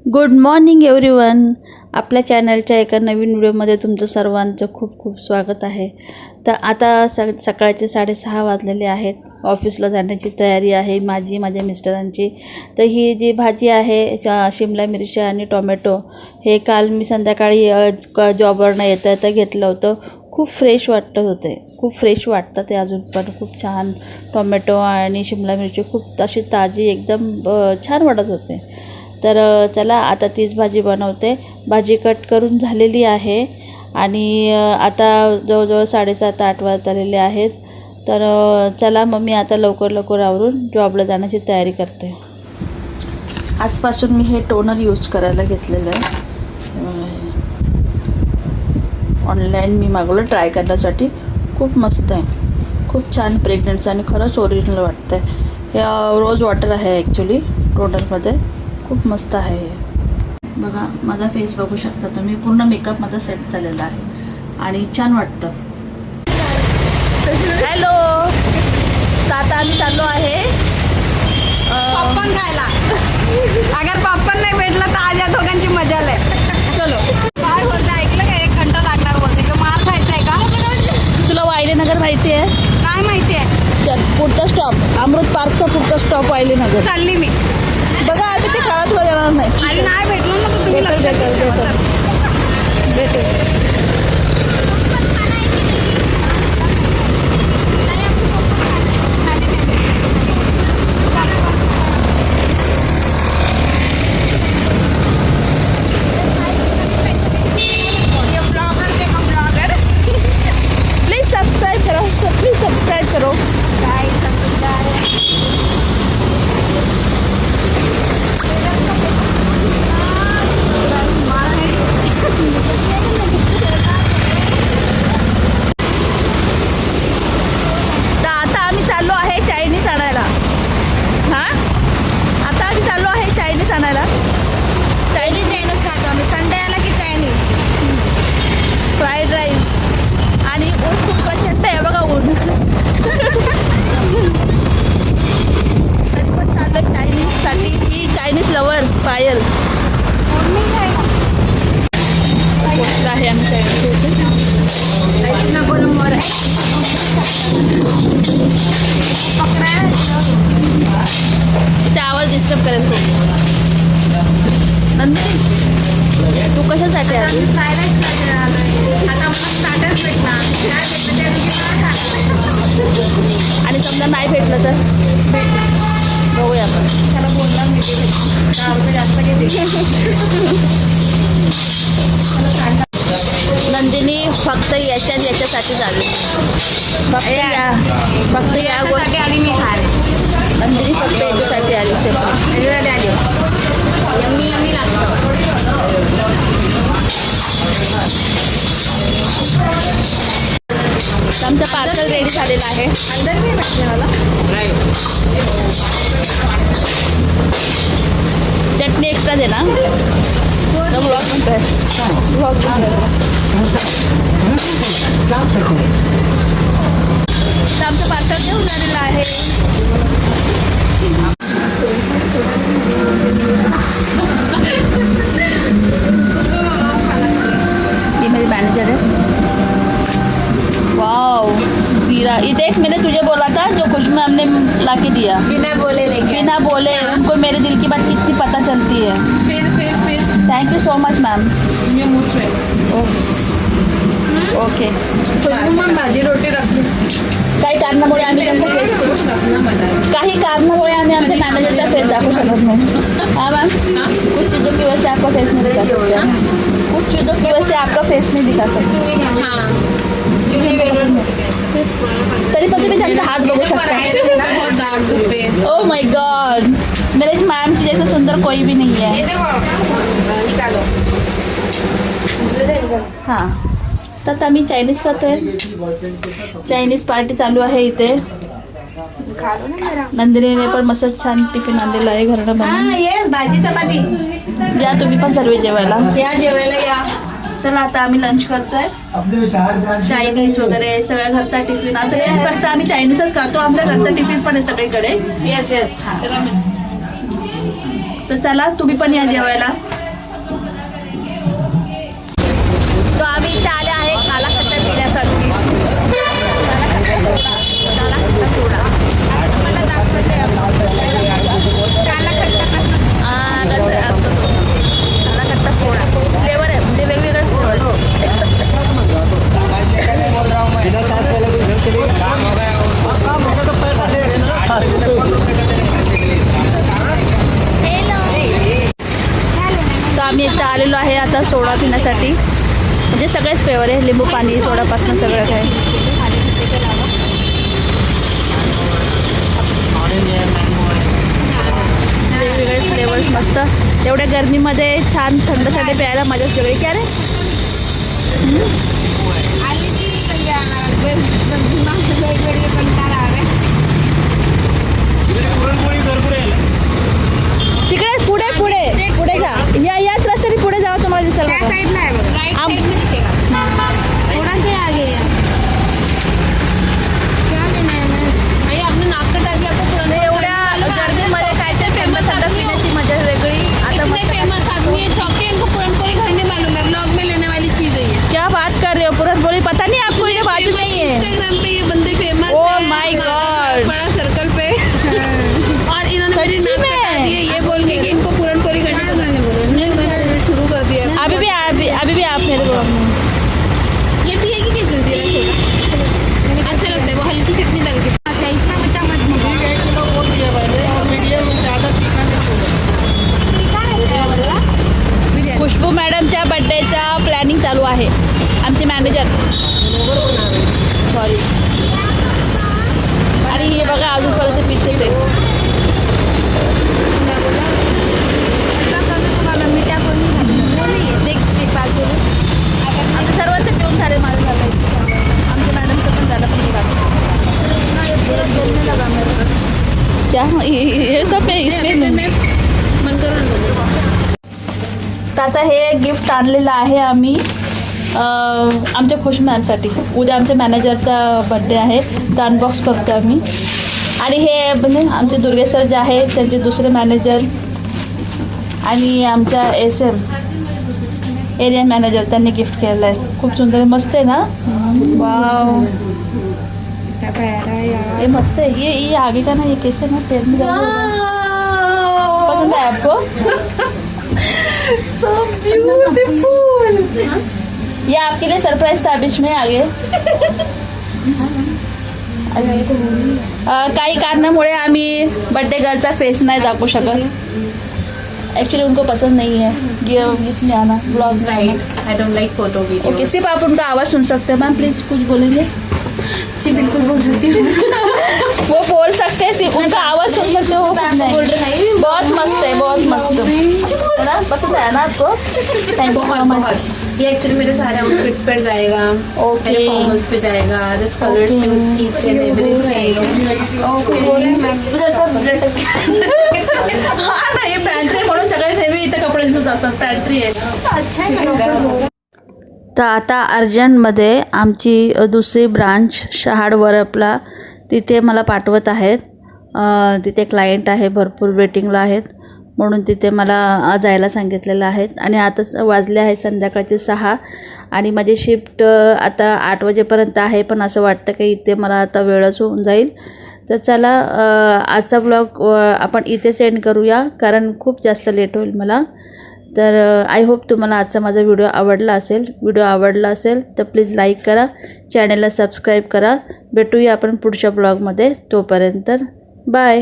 Good morning everyone. आपल्या चॅनलच्या एका नवीन व्हिडिओमध्ये तुमचं सर्वांचं खूप खूप स्वागत आहे. तर आता सकाळचे 6:30 वाजलेले आहेत. ऑफिसला जाण्याची तयारी आहे माझ्या मिस्टरांची. तर ही जी भाजी आहे शिमला मिरची आणि टोमॅटो, हे काल मी संध्याकाळी जॉबवरनं येता घेतलं होतं. खूप फ्रेश वाटत होते, खूप फ्रेश वाटतं ते अजून पण. खूप छान टोमॅटो आणि शिमला मिरची खूप अशी ताजी एकदम छान वाटत होते. तर चला आता तीच भाजी बनवते. भाजी कट करून झालेली आहे आणि आता जवळजवळ 7:30-8 वाजत आलेले आहेत. तर चला मग मी आता लवकर आवरून जॉबला जाण्याची तयारी करते. आजपासून मी हे टोनर यूज करायला घेतलेलं आहे. ऑनलाईन मी मागवलं ट्राय करण्यासाठी. खूप मस्त आहे, खूप छान फ्रेग्रन्स आणि खरंच ओरिजिनल वाटतं आहे. हे रोज वॉटर आहे ॲक्च्युली टोनरमध्ये. खूप मस्त आहे हे. बघा माझा फेस बघू शकता तुम्ही. पूर्ण मेकअप माझा सेट झालेला आहे आणि छान वाटतं. हॅलो, तर आता आम्ही चाललो आहे पॉपकॉर्न खायला. अगर पॉपकॉर्न नाही भेटला तर आज या दोघांची मजा आहे. चलो. काय बोलतं ऐकलं का? 1 घंटा लागणार बोलते. का मार खायचा आहे का? तुला वायलेनगर माहिती आहे? काय माहिती आहे? चल, पुढचा स्टॉप अमृत पार्कचा पुढचा स्टॉप वायलेनगर. चालली मी. बघा आम्ही ते खेळत येणार नाही. आणि नाही भेटलो ना तर तुम्ही भेटेल. प्लीज सब्सक्राइब करो. चायनीज खातो आम्ही. संडे आला की चायनीज. फ्राईड राईस आणि ऊन खूप प्रचंड आहे बघा, ऊन. तरी पण चाललं चायनीजसाठी. ही चायनीज लवर पायल आहे आमच्या ते आवाज डिस्टर्ब करेल खूप. नंदिनी, तू कशासाठी आली? आणि समजा नाही भेटलं तर बघूया आपण. त्याला बोलला मी नंदिनी फक्त याच्यासाठी झाली. फक्त या गोष्टी आली मी खायला. नंदिनी फक्त याच्यासाठी आली. याच्यासाठी आली. यम्मी लागतं. आमचं पार्सल रेडी झालेलं आहे. अंदर नाही भेटले मला. चटणी एक्स्ट्रा दे ना. आमचं पार्सल घेऊन झालेलं आहे. ये मेरी मैनेजर है. वाओ, जीरा. ये देख, मैंने तुझे बोला था जो खुशबू मैम ने ला के दिया. बिना बोले उनको मेरे दिल की बात कितनी पता चलती है. फिर thank you so much ma'am. मी मुसवे. ओके. मग भाजी रोटी रखली. काही कारणामुळे आम्ही आमच्या मॅनेजरचा फेस दाखवू शकत नाही. हाँ मैम, कुछ चीज़ों की वजह से आपका फेस नहीं दिखा सकते. कुछ चीज़ों की वजह से आपका फेस नहीं दिखा सकते. तरी पण तुम्ही त्यांचा हात बघू शकता. ओह माय गॉड, मेरे मैम की जैसे सुंदर कोई भी नहीं है. हाँ, तर आम्ही चायनीज खातोय. चायनीज पार्टी चालू आहे इथे. नंदिनीने पण मस्त छान टिफिन आणलेला आहे घरनं बनवून. भाजी चपाती. या तुम्ही पण सर्व जेवायला. या जेवायला या. चला आता आम्ही लंच करतोय. चायनीज वगैरे सगळ्या घरचा टिफिन. असं कसं आम्ही चायनीजच खातो. आपल्या घरचा टिफिन पण आहे सगळीकडे. येस. तर चला तुम्ही पण या जेवायला. तो आम्ही इथे आले आहे काला खट्टा पिण्यासाठी. काला खट्टा सोडा मला दाखवते काला खट्टा कसं असतो तो. काला खट्टा सोडा फ्लेवर आहे म्हणजे वेगवेगळे फ्लेवर. तर आम्ही इथं आलेलो आहे आता सोडा पिण्यासाठी. म्हणजे सगळेच फ्लेवर आहे, लिंबू पाणी सोडापासून सगळं काय. वेगवेगळे फ्लेवर्स मस्त. एवढ्या गरमीमध्ये छान थंडसाठी प्यायला मजाच वेगळी. क्या रे वेगवेगळे प्रकार आहे. तिकडे पुढे पुढे पुढे जा. याच रस्त्याने पुढे जावं तुम्हाला दिसेल. त्या साइडला आहे बघा, राइट साइड में दिखेगा. थोड़ा सा आगे है. क्या लेना है मैं? भाई आपने नाक कटा दिया आपको तुरंत. एवढ्या गर्मीमध्ये काय ते फेमस थंड पिण्याची मजा वेगळी. आता इतने फेमस आदमी है चौके, इनको पूरनपोली घर नहीं मालूम है. ब्लॉग में लेने वाली चीज है ये. क्या बात कर रहे हो, पूरनपोली पता नहीं आपको, ये बाजू नहीं है. इंस्टाग्राम पे ये बंदे फेमस Oh है. my God. बड़ा सर्कल पे. और इन्होंने मेरी सच्ची नाक में? कटा दी है ये बोल के कि इनको पूरनपोली घर नहीं पता. शुरू कर दिया. अभी भी आप मेरे को ये भी है कि क्या जल्जीरा सोडा अच्छा लगता है. वो हल्की चटनी डाल के. अच्छा इतना बच्चा मत तीखा रहता है वाला बिरयानी. खुशबू मॅडमच्या बर्थडेचा प्लॅनिंग चालू आहे. आमचे मॅनेजर सॉरी. आणि हे बघा अजूनपर्यंत पिछे ते वो नहीं है. देख एक बात बोलूं, अगर आमचे सर्वांचे पिऊन झाले. माझं झालं आमच्या मॅडमचं पण झालं. पण क्या हे सब है इसमें. मन करून तर आता हे गिफ्ट आणलेलं आहे आम्ही आमच्या खुश मॅमसाठी. उद्या आमच्या मॅनेजरचा बड्डे आहे तर अनबॉक्स करतो आम्ही. आणि हे म्हणजे आमचे दुर्गे सर जे आहे त्यांचे दुसरे मॅनेजर आणि आमच्या SM एरिया मॅनेजर त्यांनी गिफ्ट केलेलं आहे. खूप सुंदर मस्त आहे ना. वाव क्या प्यारा यार. ये मस्त है. ये आगे का ना ये कैसे ना पैर में लगा हुआ है. पसंद है आपको? So beautiful. ये आपके लिए सरप्राइज था बीच में आगे. काही कारणामुळे आम्ही बर्थडे गर्लचा फेस नाही दाखवू शकत. एक्चुअली उनको पसंद नहीं है ये इसमें आना ब्लॉग में. Right. I don't like photo video. Okay सिर्फ आप उनका आवाज़ सुन सकते हैं. मैम प्लीज़ कुछ बोलेंगे. जी बिल्कुल बोल सकती हूँ. वो बोल सकते हैं, सिर्फ उनका आवाज़ सुन सकते हो. बहुत मस्त है, बहुत मस्त है ना. पसंद आया ना आपको? Thank you so much. ये एक्चुअली मेरे सारे आउटफिट्स पर जाएगा. ओके. मेरे फॉर्मल्स पे जाएगा. This colour suits each and everything. Okay. उधर सब लटक. हाँ ना ये पॅन्ट्री म्हणून सगळे नेहमी इथं कपडे दिसत असतात. पॅन्ट्री आहे. अच्छा है. तर आता अर्जंटमध्ये आमची दुसरी ब्रांच शहाड वरपला तिथे मला पाठवत आहेत. तिथे क्लायंट आहे, भरपूर वेटिंगला आहेत म्हणून तिथे मला जायला सांगितलेलं आहेत. आणि आता वाजले आहेत संध्याकाळचे 6 आणि माझी शिफ्ट आता 8 वाजेपर्यंत आहे. पण असं वाटतं की इथे मला आता वेळच होऊन जाईल. तर चला आजचा ब्लॉग आपण इथे सेंड करूया कारण खूप जास्त लेट होईल मला. तर आय होप तुम्हाला आजचा माझा व्हिडिओ आवडला असेल तर प्लीज लाईक करा, चॅनलला सबस्क्राईब करा. भेटूया आपण पुढच्या ब्लॉगमध्ये. तोपर्यंत बाय.